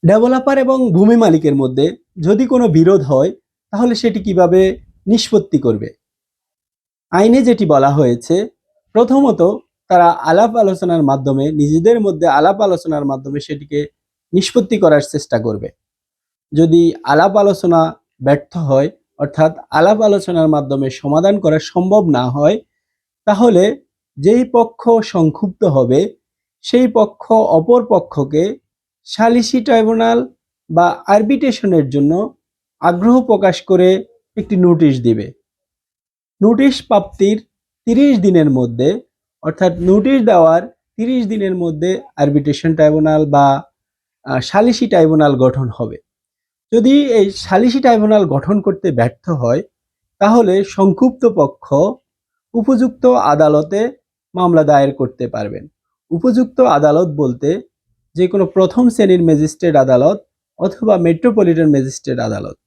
Developer এবং ভূমি মালিকের মধ্যে যদি কোনো বিরোধ হয় তাহলে সেটি কিভাবে নিষ্পত্তি করবে? আইনে যেটি বলা হয়েছে, প্রথমত তারা আলাপ আলোচনার মাধ্যমে নিজেদের মধ্যে আলাপ আলোচনার মাধ্যমে সেটিকে নিষ্পত্তি করার চেষ্টা করবে। যদি আলাপ আলোচনা ব্যর্থ হয়, অর্থাৎ আলাপ আলোচনার মাধ্যমে সমাধান করা সম্ভব না হয়, তাহলে যেই পক্ষ সংক্ষুব্ধ হবে সেই পক্ষ অপর পক্ষকে সালিসি ট্রাইব্যুনাল বা আরবিট্রেশনের জন্য আগ্রহ প্রকাশ করে একটি নোটিশ দিবে। নোটিশ প্রাপ্তির ৩০ দিনের মধ্যে, অর্থাৎ নোটিশ দেওয়ার ৩০ দিনের মধ্যে আরবিট্রেশন ট্রাইব্যুনাল বা সালিসি ট্রাইব্যুনাল গঠন হবে। যদি এই সালিসি ট্রাইব্যুনাল গঠন করতে ব্যর্থ হয় তাহলে সংক্ষুব্ধ পক্ষ উপযুক্ত আদালতে মামলা দায়ের করতে পারবেন। উপযুক্ত আদালত বলতে যে কোনো প্রথম শ্রেণীর ম্যাজিস্ট্রেট আদালত অথবা মেট্রোপলিটন ম্যাজিস্ট্রেট আদালত।